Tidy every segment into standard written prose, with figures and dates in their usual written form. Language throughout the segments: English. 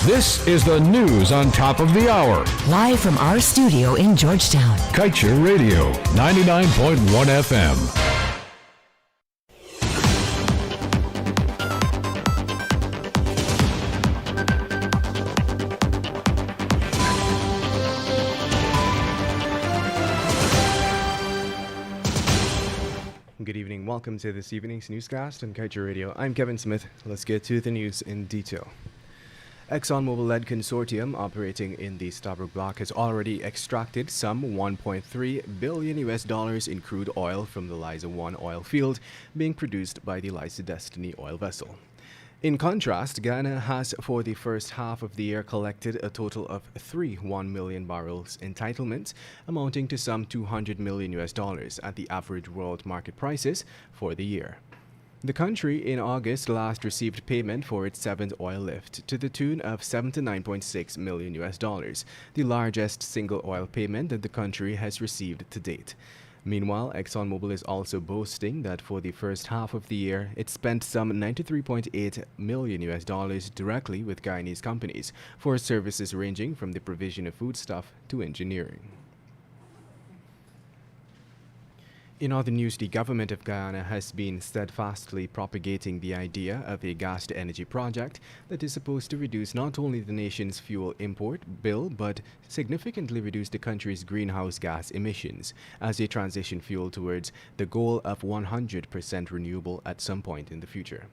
This is the news on top of the hour. Live from our studio in Georgetown. Kaieteur Radio, 99.1 FM. Good evening. Welcome to this evening's newscast on Kaieteur Radio. I'm Kevin Smith. Let's get to the news in detail. ExxonMobil-led consortium operating in the Stabroek block has already extracted some $1.3 billion in crude oil from the Liza-1 oil field being produced by the Liza Destiny oil vessel. In contrast, Guyana has for the first half of the year collected a total of 1 million barrels entitlements, amounting to some $200 million at the average world market prices for the year. The country in August last received payment for its seventh oil lift to the tune of $79.6 million, the largest single oil payment that the country has received to date. Meanwhile, ExxonMobil is also boasting that for the first half of the year, it spent some $93.8 million directly with Guyanese companies for services ranging from the provision of foodstuff to engineering. In other news, the government of Guyana has been steadfastly propagating the idea of a gas-to-energy project that is supposed to reduce not only the nation's fuel import bill, but significantly reduce the country's greenhouse gas emissions as a transition fuel towards the goal of 100% renewable at some point in the future.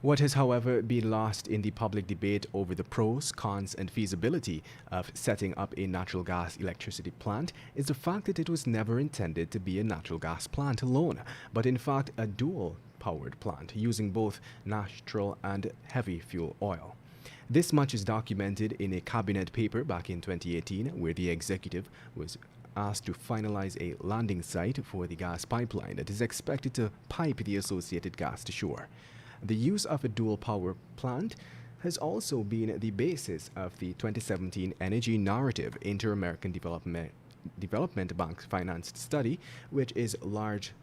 What has, however, been lost in the public debate over the pros, cons, and feasibility of setting up a natural gas electricity plant is the fact that it was never intended to be a natural gas plant alone, but in fact a dual-powered plant using both natural and heavy fuel oil. This much is documented in a cabinet paper back in 2018, where the executive was asked to finalize a landing site for the gas pipeline that is expected to pipe the associated gas to shore. The use of a dual power plant has also been the basis of the 2017 Energy Narrative Inter-American Development Bank financed study, which is large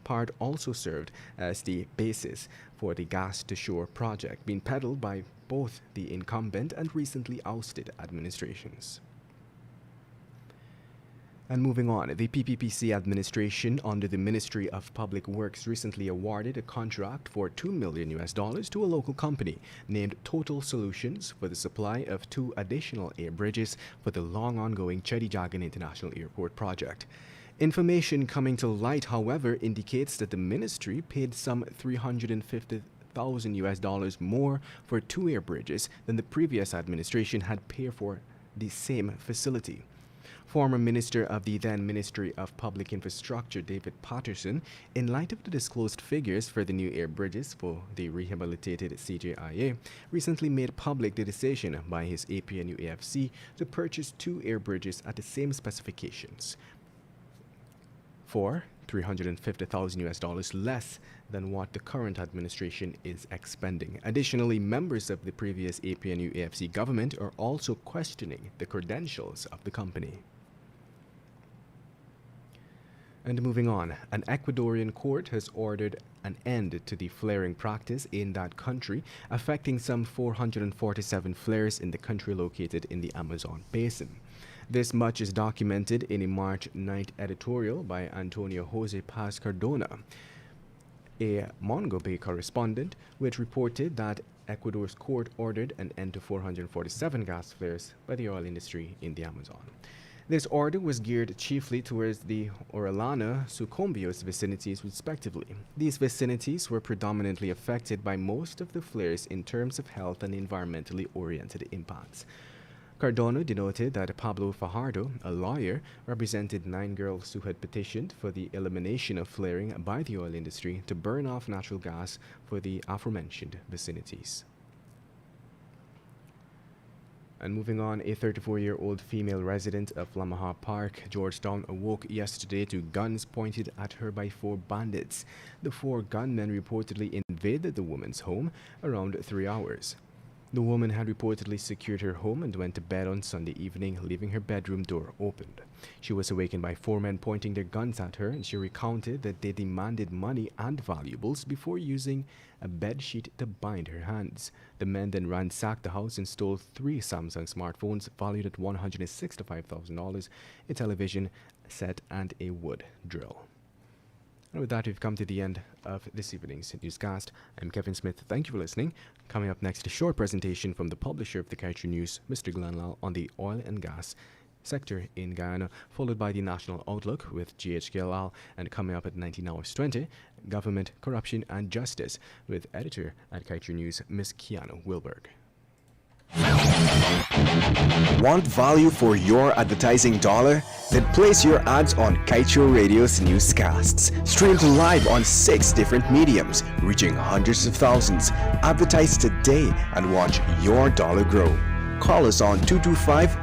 part also served as the basis for the gas-to-shore project being peddled by both the incumbent and recently ousted administrations. And moving on, the PPPC administration under the Ministry of Public Works recently awarded a contract for $2 million to a local company named Total Solutions for the supply of 2 additional air bridges for the long-ongoing Chedijagan International Airport project. Information coming to light, however, indicates that the ministry paid some $350,000 more for 2 air bridges than the previous administration had paid for the same facility. Former Minister of the then Ministry of Public Infrastructure, David Patterson, in light of the disclosed figures for the new air bridges for the rehabilitated CJIA, recently made public the decision by his APNU-AFC to purchase 2 air bridges at the same specifications for $350,000 less than what the current administration is expending. Additionally, members of the previous APNU-AFC government are also questioning the credentials of the company. And moving on, an Ecuadorian court has ordered an end to the flaring practice in that country, affecting some 447 flares in the country located in the Amazon basin. This much is documented in a March 9th editorial by Antonio Jose Paz Cardona, a Mongo Bay correspondent, which reported that Ecuador's court ordered an end to 447 gas flares by the oil industry in the Amazon. This order was geared chiefly towards the Orellana, Sucumbíos vicinities respectively. These vicinities were predominantly affected by most of the flares in terms of health and environmentally oriented impacts. Cardona denoted that Pablo Fajardo, a lawyer, represented 9 girls who had petitioned for the elimination of flaring by the oil industry to burn off natural gas for the aforementioned vicinities. And moving on, a 34-year-old female resident of Lamaha Park, Georgetown, awoke yesterday to guns pointed at her by 4 bandits. The 4 gunmen reportedly invaded the woman's home around 3 hours. The woman had reportedly secured her home and went to bed on Sunday evening, leaving her bedroom door opened. She was awakened by 4 men pointing their guns at her, and she recounted that they demanded money and valuables before using a bed sheet to bind her hands. The men then ransacked the house and stole 3 Samsung smartphones valued at $165,000, a television set, and a wood drill. And with that, we've come to the end of this evening's newscast. I'm Kevin Smith. Thank you for listening. Coming up next, a short presentation from the publisher of the Kaieteur News, Mr. Glenn Lal, on the oil and gas sector in Guyana, followed by the National Outlook with GHK Lal, and coming up at 19:20, Government, Corruption and Justice with editor at Kaieteur News, Ms. Keanu Wilberg. Want value for your advertising dollar? Then place your ads on Kaieteur Radio's newscasts. Streamed live on 6 different mediums, reaching hundreds of thousands. Advertise today and watch your dollar grow. Call us on 225